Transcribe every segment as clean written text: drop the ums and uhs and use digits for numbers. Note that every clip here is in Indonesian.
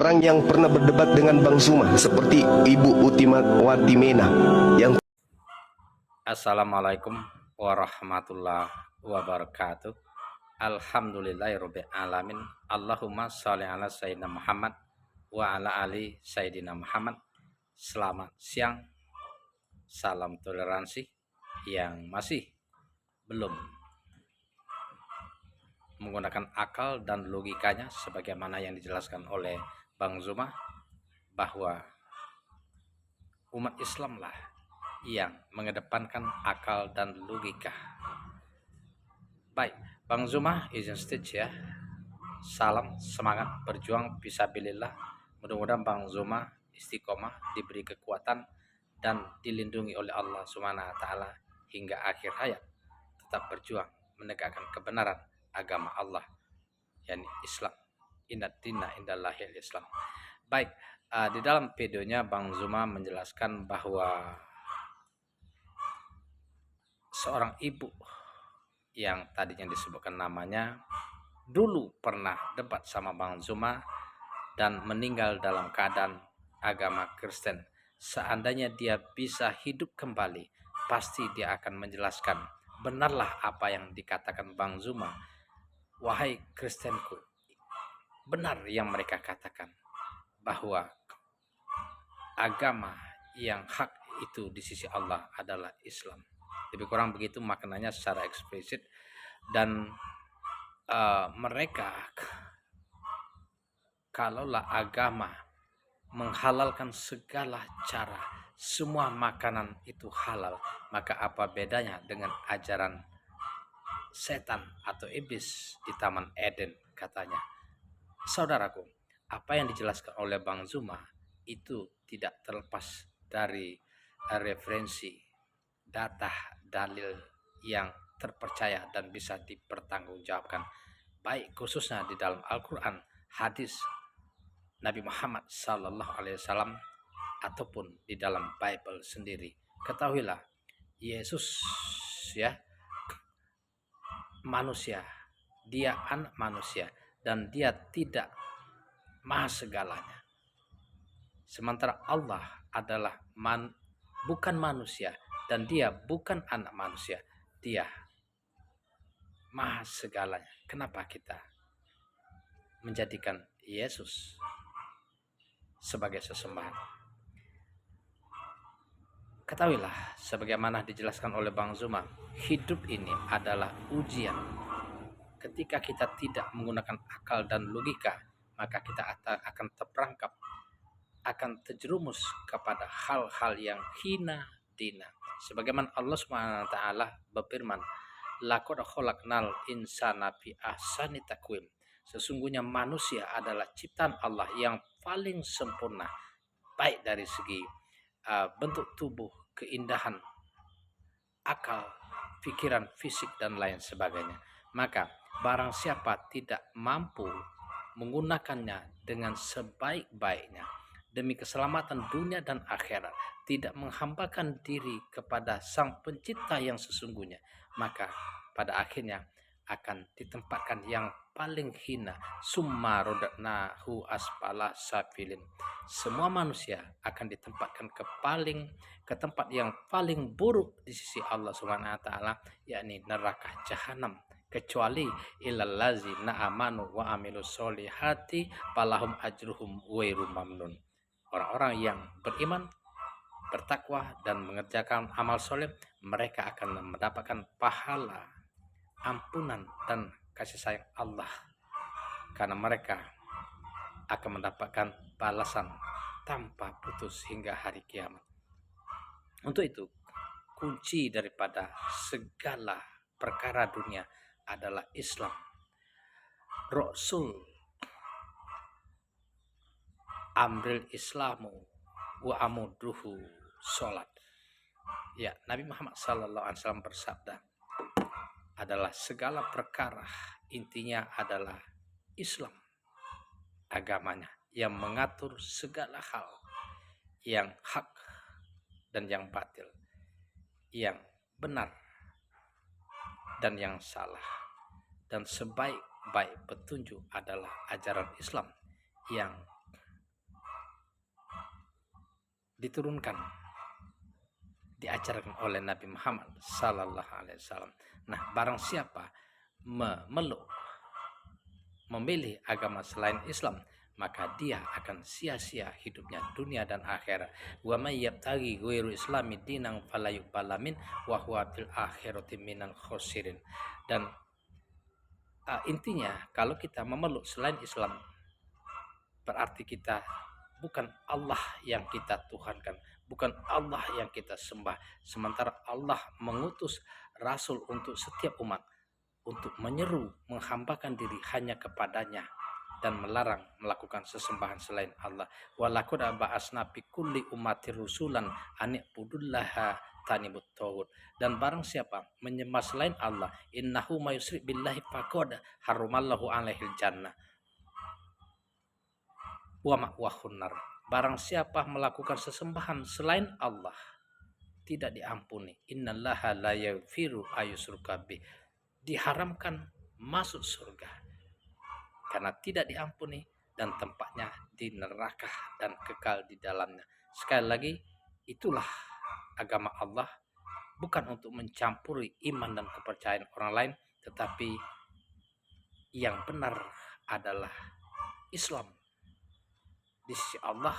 Orang yang pernah berdebat dengan Bang Zuma seperti Ibu Utimawati Mena yang Assalamualaikum warahmatullahi wabarakatuh. Alhamdulillahirabbil alamin. Allahumma sholli ala sayyidina Muhammad wa ala ali sayyidina Muhammad. Selamat siang. Salam toleransi yang masih belum menggunakan akal dan logikanya sebagaimana yang dijelaskan oleh Bang Zuma, bahwa umat Islam lah yang mengedepankan akal dan logika. Baik, Bang Zuma izin stage ya. Salam semangat berjuang fisabilillah. Mudah-mudahan Bang Zuma istiqomah, diberi kekuatan dan dilindungi oleh Allah Subhanahu wa taala hingga akhir hayat, tetap berjuang menegakkan kebenaran agama Allah, yakni Islam. Inna dina indallahil Islam. Baik, di dalam videonya Bang Zuma menjelaskan bahwa seorang ibu yang tadinya disebutkan namanya dulu pernah debat sama Bang Zuma dan meninggal dalam keadaan agama Kristen. Seandainya dia bisa hidup kembali, pasti dia akan menjelaskan benarlah apa yang dikatakan Bang Zuma. Wahai Kristenku, benar yang mereka katakan bahwa agama yang hak itu di sisi Allah adalah Islam. Lebih kurang begitu maknanya secara eksplisit. Dan mereka, kalaulah agama menghalalkan segala cara, semua makanan itu halal, maka apa bedanya dengan ajaran setan atau iblis di Taman Eden, katanya. Saudaraku, apa yang dijelaskan oleh Bang Zuma itu tidak terlepas dari referensi, data, dalil yang terpercaya dan bisa dipertanggungjawabkan, baik khususnya di dalam Al-Quran, hadis Nabi Muhammad SAW, ataupun di dalam Bible sendiri. Ketahuilah, Yesus ya manusia, dia anak manusia, dan dia tidak maha segalanya. Sementara Allah adalah bukan manusia, dan dia bukan anak manusia, dia maha segalanya. Kenapa kita menjadikan Yesus sebagai sesembahan? Ketahuilah, sebagaimana dijelaskan oleh Bang Zuma, hidup ini adalah ujian. Ketika kita tidak menggunakan akal dan logika, maka kita akan terperangkap, akan terjerumus kepada hal-hal yang hina dina. Sebagaimana Allah Subhanahu wa taala berfirman, laqad khalaqnal insana fi ahsani taqwim. Sesungguhnya manusia adalah ciptaan Allah yang paling sempurna, baik dari segi bentuk tubuh, keindahan, akal, pikiran, fisik, dan lain sebagainya. Maka barang siapa tidak mampu menggunakannya dengan sebaik-baiknya demi keselamatan dunia dan akhirat, tidak menghambakan diri kepada Sang Pencipta yang sesungguhnya, maka pada akhirnya akan ditempatkan yang paling hina. Summa rodaknahu asfala safilin. Semua manusia akan ditempatkan ke tempat yang paling buruk di sisi Allah Subhanahu wa taala, yakni neraka jahanam, kecuali illallazina amanu wa amilus solihati falahum ajruhum ghairu mamnun. Orang-orang yang beriman, bertakwa, dan mengerjakan amal soleh, mereka akan mendapatkan pahala, ampunan, dan kasih sayang Allah, karena mereka akan mendapatkan balasan tanpa putus hingga hari kiamat. Untuk itu, kunci daripada segala perkara dunia adalah Islam. Rasul amril islamu wa amudruhu sholat. Ya, Nabi Muhammad SAW bersabda, adalah segala perkara intinya adalah Islam, agamanya yang mengatur segala hal yang hak dan yang batil, yang benar dan yang salah. Dan sebaik-baik petunjuk adalah ajaran Islam yang diturunkan, diajarkan oleh Nabi Muhammad Sallallahu Alaihi Wasallam. Nah, barang siapa memeluk, memilih agama selain Islam, maka dia akan sia-sia hidupnya dunia dan akhirat. Wa may yabtaghi ghairu islami dinan fala yuqbala min wa huwa fil akhirati minal khosirin. Dan intinya kalau kita memeluk selain Islam, berarti kita bukan Allah yang kita tuhankan, bukan Allah yang kita sembah. Sementara Allah mengutus Rasul untuk setiap umat untuk menyeru, menghambakan diri hanya kepadanya dan melarang melakukan sesembahan selain Allah. Walaqad ba'asna fi kulli ummatir rusulan an ibudullaha tanibut tauhid. Dan barang siapa menyembah selain Allah, innahu may yusyrik billahi faqad haramallahu alaihil jannah wa ma'wahun nar. Barang siapa melakukan sesembahan selain Allah, tidak diampuni. Innallaha la yaghfiru ayyushraka bih. Diharamkan masuk surga karena tidak diampuni dan tempatnya di neraka dan kekal di dalamnya. Sekali lagi, itulah agama Allah, bukan untuk mencampuri iman dan kepercayaan orang lain, tetapi yang benar adalah Islam di sisi Allah,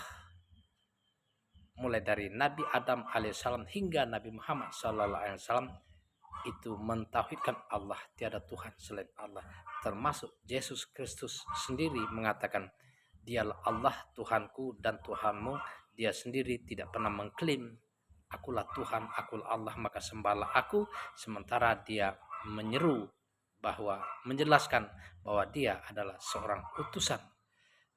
mulai dari Nabi Adam alaihissalam hingga Nabi Muhammad sallallahu alaihi wasallam, itu mentauhidkan Allah, tiada Tuhan selain Allah. Termasuk Yesus Kristus sendiri mengatakan, dialah Allah Tuhanku dan Tuhanmu. Dia sendiri tidak pernah mengklaim akulah Tuhan, akulah Allah, maka sembahlah aku. Sementara dia menjelaskan bahwa dia adalah seorang utusan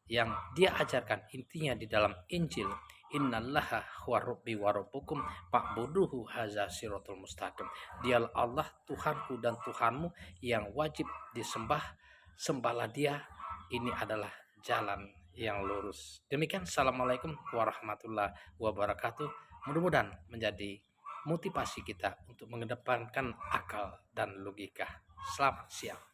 yang dia ajarkan intinya di dalam Injil, innallaha huwa rabbi wa rabbukum fa'buduhu hadza siratul mustaqim. Dialah Allah Tuhanku dan Tuhanmu yang wajib disembah, sembahlah dia, ini adalah jalan yang lurus. Demikian, assalamualaikum warahmatullahi wabarakatuh. Mudah-mudahan menjadi motivasi kita untuk mengedepankan akal dan logika. Selamat siang.